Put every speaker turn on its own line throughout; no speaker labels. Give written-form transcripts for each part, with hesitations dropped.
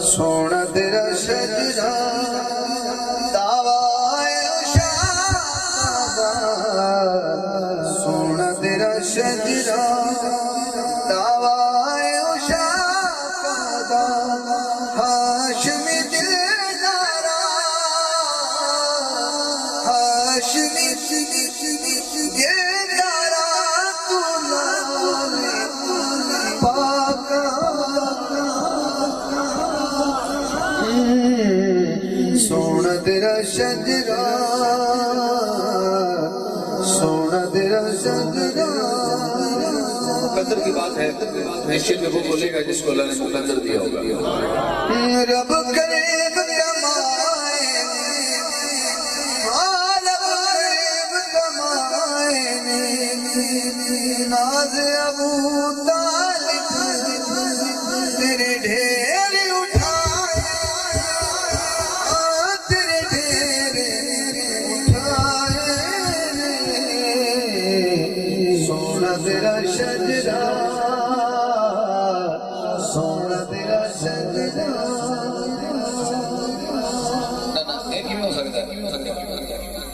سونا تیرا شجرا دعوائے شہبہ سونا تیرا شجرا دعوائے شہبہ ہاشمی دلدارا ہاشمی دلدارا تو پاکا سونا تیرا شجرا سونا تیرا شجرا
قدر کی بات ہے نشچت میں وہ بولے گا جس کو اللہ نے مقدر دیا ہوگا
رب قریب کمائے رب قریب کمائے ناز ابو طالب تیرے ڈھیر اٹھائے تیرے ڈھیر اٹھائے سونا تیرا شجرا سونا تیرا شجرا
یہ کیوں ہو سکتا ہے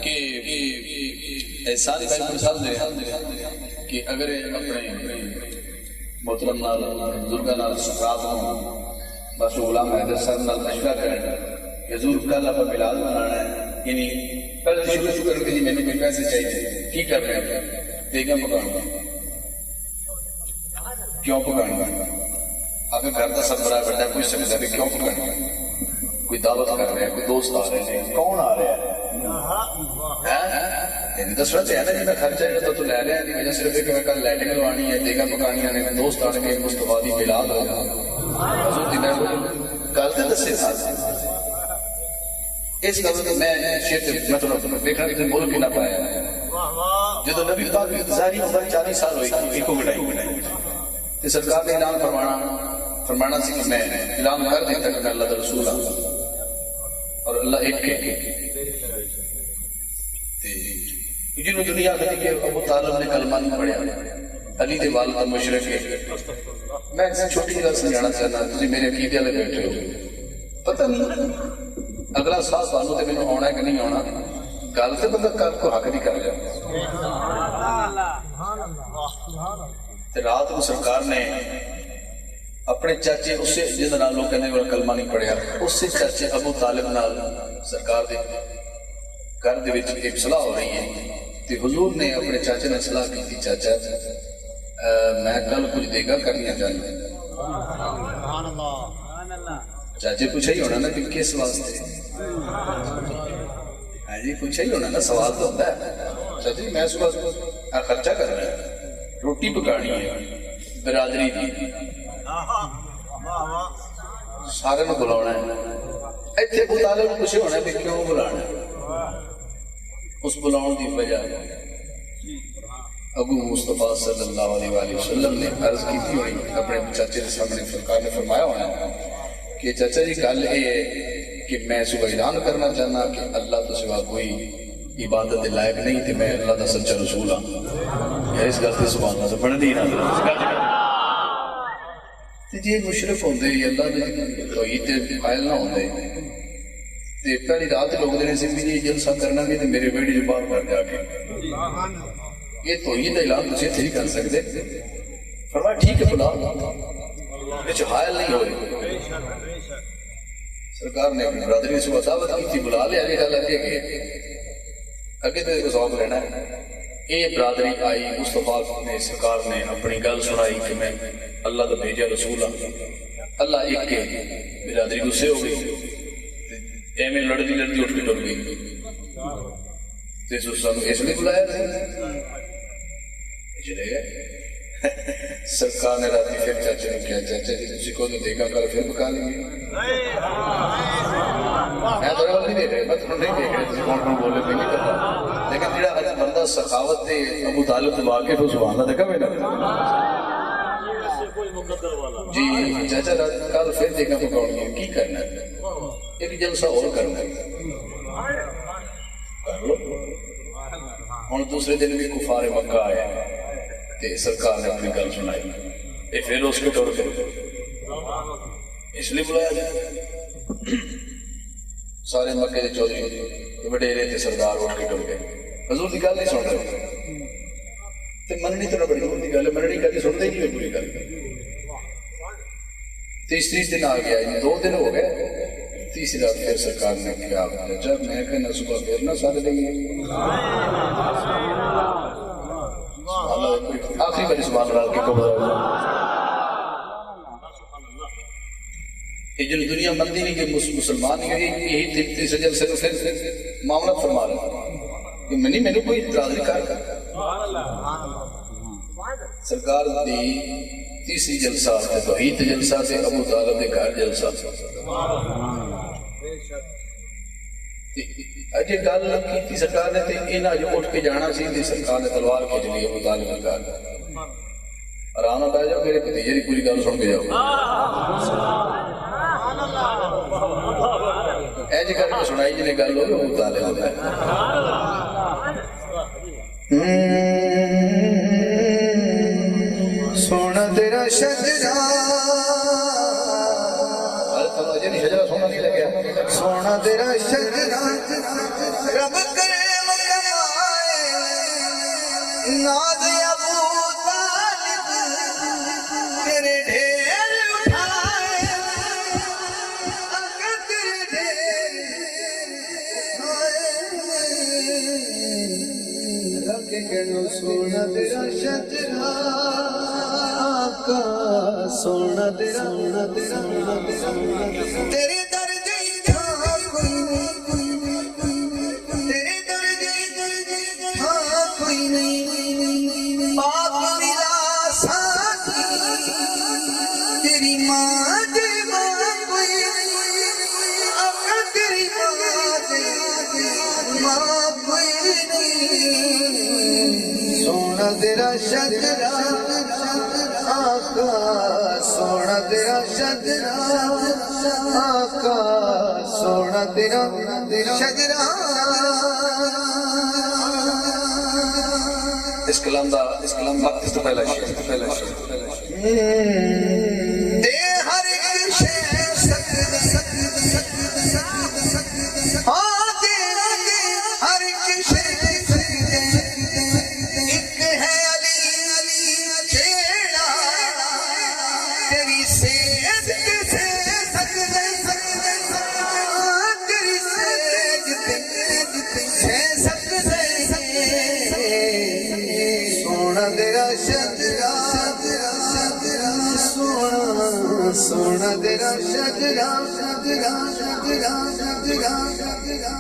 کہ احسان بھائی مثال دے کہ اگر اپنے محترم نال بزرگاں نال سکرات ہوں بس غلام حیدر صاحب نال مشورہ کریں کہ حضور کل آپ میلاد منانا ہے یعنی پہلے شروع کر کے جی میں نے کوئی پیسے چاہیے کی کر رہے ہیں بیگم پکانا کیوں پکانا اگر گھر کا سربراہ بیٹھا کوئی سمجھتا ہے کیوں پکانا کوئی دعوت کر رہے ہیں کوئی دوست آ رہے ہیں کون آ رہے ہیں دسنا چاہیے نا جی میں خرچہ ہے تو لے رہے ہیں وجہ صرف کہ میں کل لائٹنگ لوانی ہے دیگا پکانی ہے دوست آنے کے مصطفیٰ دی میلاد ہوگا حضور دی میں کل تے دسے تھا اس قبل تو میں شیخ مطلب دیکھنا کہ بول بھی نہ پایا جدو نبی پاک کی ظاہری عمر 40 سال ہوئی ایک کو بڑھائی تے سرکار نے اعلان فرمانا سی کہ میں اعلان کر دیتا کہ میں اللہ کا رسول ہوں اور اللہ ایک کے جنہوں دنیا میں کہ ابو طالب نے کلمہ نہیں پڑھیا علی دے والد مشرک ہے میں چھوٹی جگہ سمجھانا چاہنا تھی میرے عقیدے والے بیٹھے ہو پتہ نہیں اگلا سال سالوں تے مینوں آنا ہے کہ نہیں آنا گل تے بندہ کل کو حق نہیں کر لیا رات کو سرکار نے اپنے چاچے اسے جس نال لوگ کہنے والا کلمہ نہیں پڑھیا اسے چاچے ابو طالب نال سرکار دے گھر دے وچ ایک صلاح ہو رہی ہے تے حضور نے اپنے چاچے نے صلاح کی تھی چاچا میں کل کچھ دیگا کرنی چاہتا چاچے پوچھا ہی ہونا نا کہ کس واسطے ہاں جی پوچھا ہی ہونا نا سوال تو ہوتا ہے چاچا جی میں صبح خرچہ کر رہا ہے روٹی پکانی ہے برادری دی سارے نو بلانا ہے ایتھے ابو طالب کو پوچھے ہونا کہ کیوں بلانا ہے اس بلاؤں دی وجہ ابو مصطفیٰ صلی اللہ علیہ وآلہ وسلم نے عرض کی تھی ہوئی اپنے چاچے کے سامنے سرکار نے فرمایا ہونا کہ چاچا جی گل یہ ہے کہ میں صبح اعلان کرنا چاہنا کہ اللہ تو سوا کوئی عبادت لائق نہیں تھی میں اللہ کا سچا رسول ہوں اس گل سے سبحان اللہ سے بڑھتی نہ جی مشرف ہوندے اللہ دے توحید تے قائل نہ ہوندے تے پہلی رات لوگ نے سے بھی یہ جلسہ کرنا بھی تے میرے بیٹی جو باہر کر جا کے یہ توحید کا اعلان تجھے نہیں کر سکتے فرمایا ٹھیک ہے بلا وچ حائل نہیں ہوئے سرکار نے اپنی برادری سے دعوت کی تھی بلا لیا یہ گل اگے گئے اگے تو ذوق لینا ہے یہ برادری آئی مصطفیٰ نے سرکار نے اپنی گل سنائی کہ میں اللہ کا بھیجا رسول ہوں اللہ ایک کے برادری غصے ہو گئی ایویں لڑتی لڑتی اٹھ کے ٹر گئی اس لیے بلایا چلے گئے سرکار نے راتی پھر چاچے نے کیا چاچا جی تسی کو نہیں دیکھا کل پھر پکا لیں گے میں تو نہیں دیکھ رہے میں تو نہیں دیکھ رہے تسی کون کون بولے پہ نہیں کرتا لیکن جڑا اگر بندہ سخاوت دے ابو طالب تو واقف ہو سبحان اللہ دیکھا میں نا جی چاچا کل پھر دیکھا پکاؤں گے کی کرنا ہے ایک جلسہ اور کرنا ہے کر لو ہوں دوسرے دن بھی کفار مکہ آئے تے سرکار نے اپنی گل سنائی یہ پھر اس کے طور پہ اس لیے بلایا جائے سارے مکے دے چودھری وڈیرے تے سردار اٹھ کے ٹر گئے حضور دی گل نہیں سن رہے تے مننی تو بڑی دور دی گل ہے مننی کدی سنتے ہی نہیں پوری گل تیسری دن آ گیا 2 دن ہو گئے تیسری رات پھر سرکار نے کیا جب میں کہنا صبح پھر نہ ساتھ دیں گے آخری باری سبحان اللہ کی قبر یہ جو دنیا مندی نہیں کہ مسلمان یہی تیسرے جل سے پھر معاملہ فرما رہا کہ میں نے کوئی اعتراض نہیں کر سرکار دی تیسری جلسہ ہے توحید جلسہ سے ابو طالب دے گھر جلسہ اجے گل کی سرکار نے تے انہاں جو اٹھ کے جانا سی تے سرکار نے تلوار کھچ لی ابو طالب دے گھر آرام نہ پہ جاؤ میرے بھتیجے دی پوری گل سن کے جاؤ اے جی کر کے سنائی جی نے گل ہو ابو طالب دے
سونا تیرا شجرا
سونا نہیں لگیا
سونا تیرا شجرا رب کرے مکمائے ناز ابو طالب تیرے ڈھیر اٹھائے اگر تیرے ڈھیر رب کہنو سونا تیرا شجرا سونا تیرا تیرے در گئی تھا تیرے در گئی تھا کوئی نہیں باپ ملا ساتھی تیری ماں دے ماں کوئی اگر تیری ماں دے ماں کوئی نہیں سونا تیرا شجرا آقا سونا تیرا شجرا آقا سونا تیرا شجرا
اس کلام وقت اس تو پہلا شیر
دے ہر ایک شے سکت ہاں دے ہر ایک شے ایک ہے سونا تیرا شجرا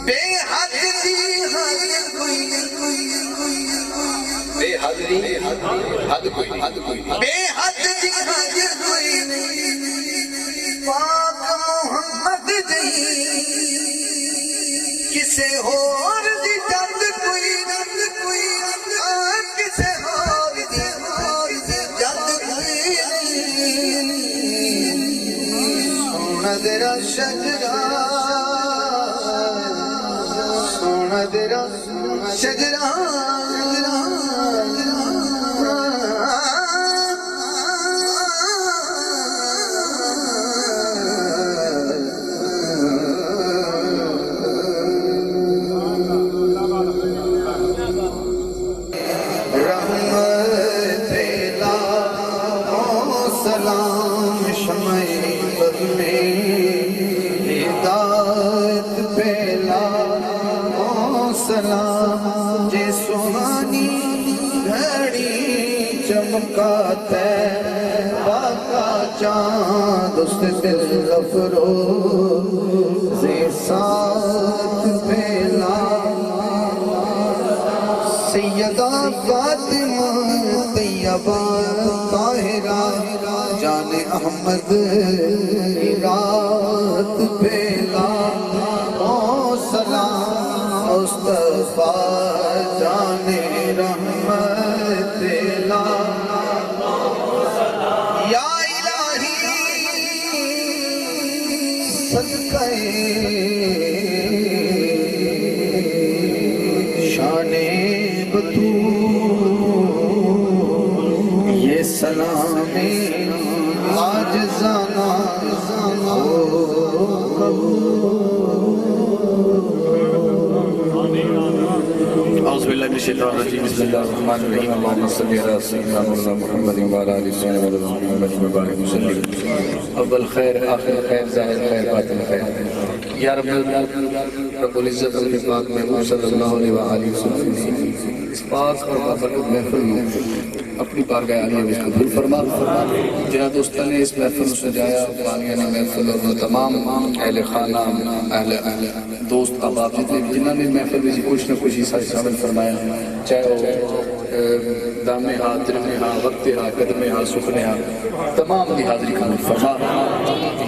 بے حد دی حد کوئی
بے حد دی حد کوئی
بے حد دی حد کوئی نہیں پاک محمد دی کسے اور دی جد کوئی کسے اور دی جد کوئی سونا تیرا شجرا سونا تیرا شجرا سلام جے سہانی گھڑی چمکاتا ہے باقا چاند اس دل افروز ساتھ پھیلا سیدہ فاطمہ طیبہ طاہرہ جان احمد رات پھیلا او سلام مصطفیٰ جان رحمت لا یا الہی صدقہ شان بطول یہ سلام عاجزانہ
أعوذ بالله من الشيطان الرجيم بسم الله الرحمن الرحيم اللهم صل على سيدنا مولانا محمد وعلى آل سيدنا مولانا محمد وبارك وسلم اول خیر آخر خیر ظاہر خیر باطن خیر یا رب العزت اپنے پاک محبوب صلی اللہ علیہ وآلہ وسلم اس پاک اور بابرکت محفل میں اپنی بارگاہ عالیہ میں قبول فرما جنہاں دوستان نے اس محفل میں سجایا بانیان محفل اور تمام اہل خانہ اہل دوست احباب جنہاں نے محفل میں کچھ نہ کچھ حصہ شامل فرمایا چاہے وہ دامے ہاں درمے ہاں وقت ہاں قدمے ہاں سکھنے ہاں تمام کی حاضری قبول فرما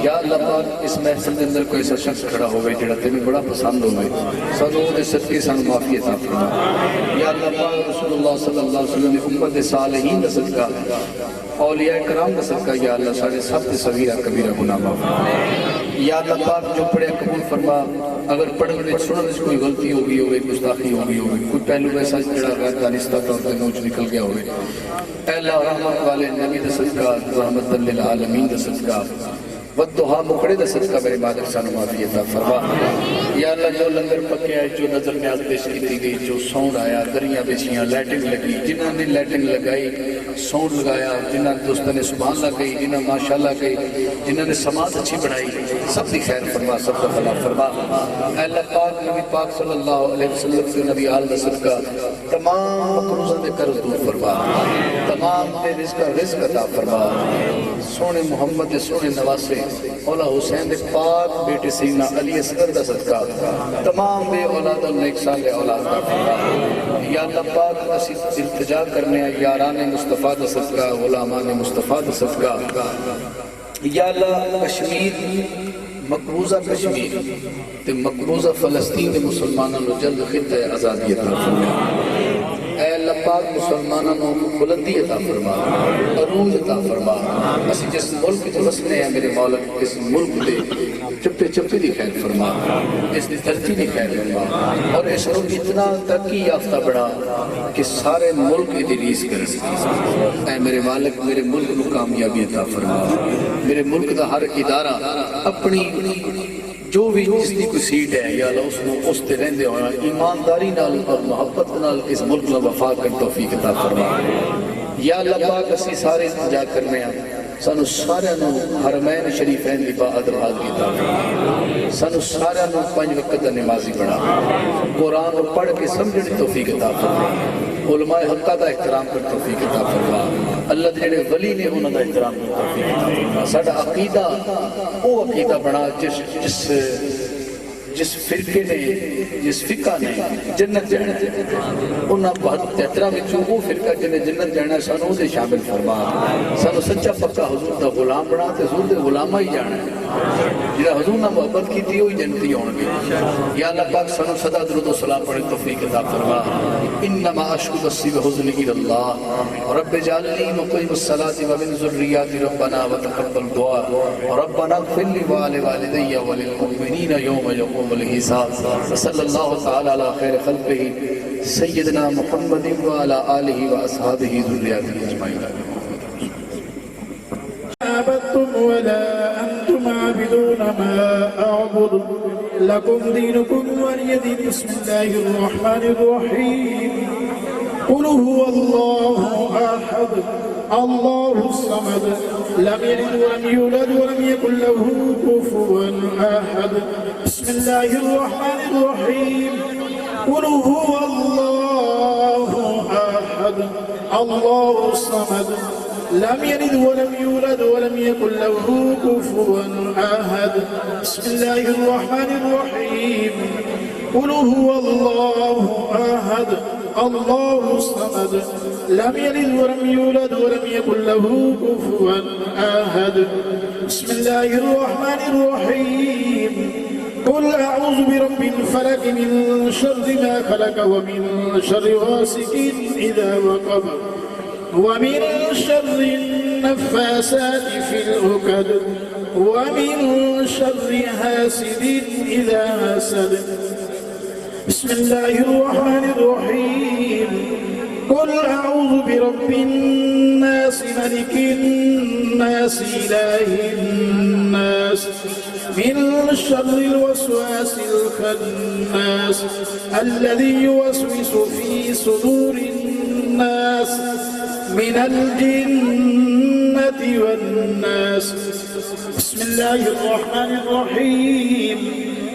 یا اللہ پاک اس محفل کے اندر کوئی ایسا شخص کھڑا ہو گئے جڑا تمہیں بڑا پسند ہو گئے سانو دے صدقے سانو معافی عطا فرما یا اللہ پاک رسول اللہ صلی اللہ علیہ وسلم نے امت صالحین کا صدقہ اولیاء کرام کا صدقہ یا اللہ سارے سب سے صغیرہ کبیرہ گناہ معاف یا اللہ پاک جو پڑھے قبول فرما اگر پڑھنے میں سننے میں کوئی غلطی ہوگی ہوگی گستاخی ہوگی ہوگی کوئی پہلو ایسا جڑا غیر دانستہ طور پر نوچ نکل گیا ہوگی اے اللہ رحمت والے نبی دا صدقہ رحمت للعالمین دا صدقہ والدہا مکڑے دا صدقہ میرے مادر سانو معافی عطا فرما یا اللہ جو لنگر پکے آئے جو نظر نیاز پیش کی گئی جو سونڈ آیا دریاں بیچیاں لائٹنگ لگی جنہاں نے لائٹنگ لگائی سونڈ لگایا جنہاں دوستوں نے سبحان اللہ کہی جنہاں ماشاءاللہ کہی جنہاں نے سماعت اچھی بڑھائی سب دی خیر فرما سب کا بھلا فرما اے اللہ پاک نبی پاک صلی اللہ علیہ وسلم سے نبی آل دا صدقہ تمام مقروضہ دے قرض دور فرما تمام دے رزق عطا فرما سونے محمد دے سونے نواسے اولا حسین دے پاک بیٹے سیدنا علی اصغر دا صدقہ تمام بے اولاد نیک صالح اولاد دا فرما یا اللہ پاک اسی التجا کرنے یاران مصطفیٰ دا صدقہ غلامان مصطفیٰ دا صدقہ یا اللہ کشمیر مقروضہ کشمیر تے مقروضہ فلسطین دے مسلمانوں نے جلد خطہ آزادی عطا فرما اے اللہ پاک مسلمانوں کو بلندی عطا فرما عروج عطا فرما اسی جس ملک جو وسنے ہیں میرے مولا اس ملک دے چپے چپے دی خیر فرما اس دی ترجیح دی خیر فرما اور اس ملک اتنا ترقی یافتہ بڑھا کہ سارے ملک دی ریس کریں اے میرے مالک میرے ملک کو کامیابی عطا فرما میرے ملک دا ہر ادارہ اپنی جو بھی جس کی کوئی سیٹ ہے یا اللہ اس میں اس تے رہندے ہونا ایمانداری نال اور محبت نال اس ملک میں وفا کر توفیق عطا فرما یا اللہ پاک اسی سارے التجا کرنے ہیں سانو سارے نو حرمین شریفین دی بہادر حاضری عطا فرما سانو سارے نو 5 وقت دا نمازی بنا قرآن کو پڑھ کے سمجھنے توفیق عطا فرما علماء حقہ دا احترام کر توفیق عطا فرما اللہ جڑے ولی نے انہوں دا احترام کر توفیق عطا فرما ساڈا عقیدہ وہ عقیدہ بنا جس فرقے نے جس فقہ نے جنت جانا انہاں 73 وچوں وہ فرقہ جنہیں جنت جانا سانو دے شامل فرما سانو سچا پکا حضور دا غلام بنا تے حضور دے غلامہ ہی جانا ہے جنہاں حضور نہ محبت کی تھی ہوئی جنتی ہون گے یا اللہ پاک سانو صدا درود و سلام پڑھے توفیق عطا فرما انما اشکو بسی و حزن الاللہ رب جعلنی مقیم الصلاة ومن ذریات ربنا وتقبل دعا ربنا اغفر لی والدی وللمؤمنین یوم یقوم الحساب صلی اللہ تعالی علی خیر خلقہ سیدنا محمد وعلی آلہ واصحابہ ذریات اجمعین
عبدتم ولا أنتم عابدون ما أعبد لكم دينكم ولي دين بسم الله الرحمن الرحيم قل هو الله أحد الله الصمد لم يلد ولم يولد ولم يكن له كفوا أحد بسم الله الرحمن الرحيم قل هو الله أحد الله الصمد لم يلد ولم يولد ولم يكن له كفوا أحد بسم الله الرحمن الرحيم قل هو الله أحد الله الصمد لم يلد ولم يولد ولم يكن له كفوا أحد بسم الله الرحمن الرحيم قل أعوذ برب الفلق من شر ما خلق ومن شر غاسق إذا وقب ومن شر النفاسات في العقد ومن شر حاسد إذا حسد بسم الله الرحمن الرحيم قل أعوذ برب الناس ملك الناس إله الناس من شر الوسواس الخناس الذي يوسوس في صدور الناس من الجنة والناس. بسم الله الرحمن الرحيم.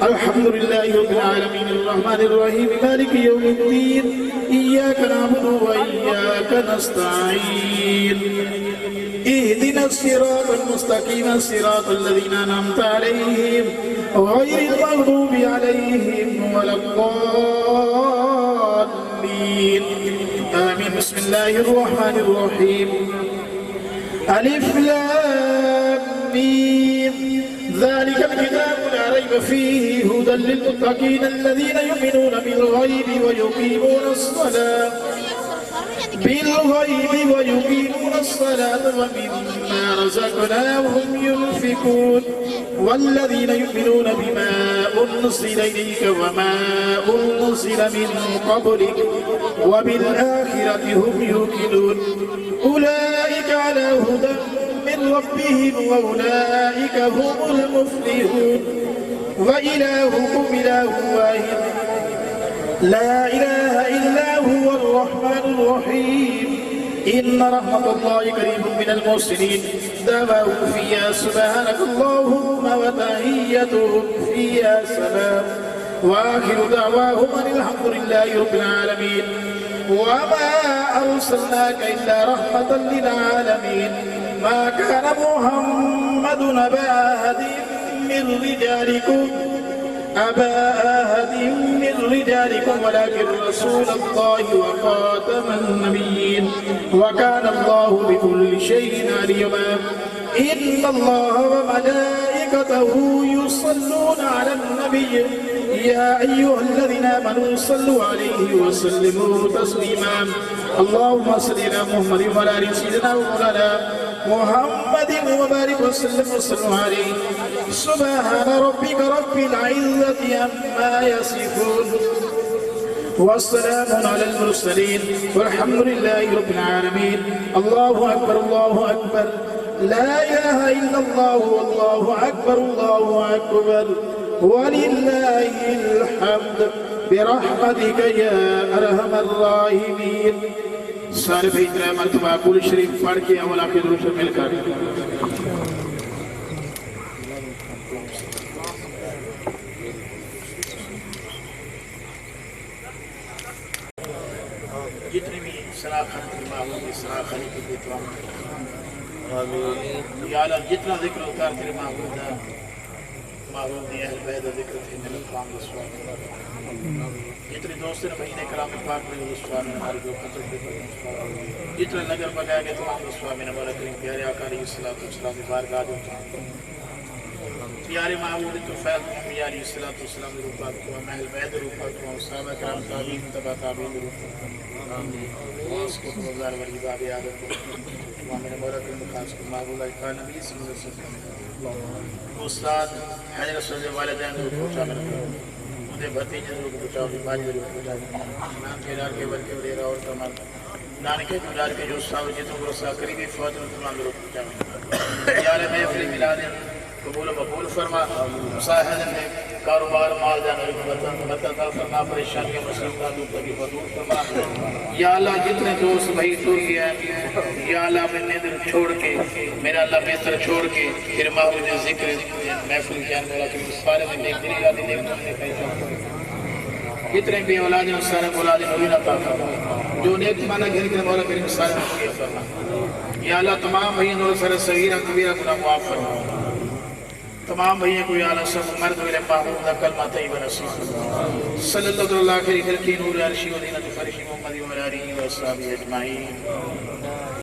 الحمد لله رب العالمين الرحمن الرحيم مالك يوم الدين إياك نعبد وإياك نستعين اهدنا الصراط المستقيم صراط الذين أنعمت عليهم غير المغضوب عليهم ولا الضالين آمين. بسم الله الرحمن الرحيم. ألف لام ميم ذلك الكتاب لا ريب فيه هدى للمتقين الذين يؤمنون بالغيب ويقيمون الصلاة ومما رزقناهم ينفقون والذين يؤمنون بما أنزل إليك وما أنزل من قبلك وبالآخرة هم يوقنون أولئك على هدى من ربهم وأولئك هم المفلحون. وإلهكم إله واحد لا إله إلا هو الرحمن الرحيم. إن رحمة الله قريب من المحسنين دعواهم فيها سبحانك اللهم وتحيتهم فيها سلام وآخر دعواهم أن الحمد لله رب العالمين. وما أرسلناك إلا رحمة للعالمين. ما كان محمد أبا أحد من رجالكم ولكن رسول الله وخاتم النبيين وكان الله بكل شيء عليما. إن الله وملائكته يصلون على النبي يا أيها الذين آمنوا صلوا عليه وسلموا تسليما. اللهم صل على محمد وعلى آل سيدنا ومولانا محمد وبارك وسلم عليه. سبحان ربك رب العزة عما يصفون والسلام على المرسلين والحمد لله رب العالمين. الله أكبر الله أكبر لا إله إلا الله والله أكبر الله أكبر ولله الحمد برحمتك يا أرحم الراحمين. سارے بھائی تیرا مرتبہ کل شریف پڑھ کے اولا کے درود سے مل کر جتنے بھی صلاح خانی معلوم کی صلاح خانی کی بیتوان یا اللہ جتنا ذکر اتار تیرے معلوم دا معلوم دی اہل بیت ذکر تھی من القام رسول جتنے دوستوں نے مہینے کرام پاک میں رسول ہمارے جو خطر پہ جتنے نگر بگایا گئے تمام رسول میں نمبر کریم پیارے آقا علیہ السلام بارگاہ جو پیارے معبود تو فیض محمد علیہ السلام روپات کو محل بیت روپات کو صحابہ کرام تابعین تبع تابعین روپات واس کو گزار ولی باب عادت کو امام نمبر کریم خاص کو معبود کا نبی صلی اللہ علیہ وسلم استاد حضرت صلی اللہ علیہ وسلم کو پہنچا مجھے بھتیجے کو بچاؤ باجی کو بچاؤ نام کے دار کے بلکہ ڈیرا اور تمام نان کے دار کے جو صاحب جتوں کو سا قریبی فوت تمام لوگ بچاؤ یا رب محفل میلاد قبول و مقبول فرما مصاحب میں کاروبار مال جان وطن فرما پریشان کے مسلم کا دکھ تکلیف دور فرما یا اللہ جتنے دوست بھائی ٹور گیا یا اللہ میں دل چھوڑ کے میرا اللہ بہتر چھوڑ کے پھر محبوب ذکر محفل جان مولا کے سارے میں نیک دلی یاد نیک نے کہا جتنے بھی اولاد ہیں سارے اولاد نبی عطا فرما جو نیک مانا گھر کے مولا کریم سارے میں فرما یا اللہ تمام بھائیوں اور سر صغیرہ کبیرہ گناہ معاف فرما تمام بھائیوں کو یا اللہ سب مرد ویلے محمود دا کلمہ طیبہ نصیب صلی اللہ علیہ وسلم نور عرشی و دینت فرشی محمد و علیہ و اصحابہ اجمعین.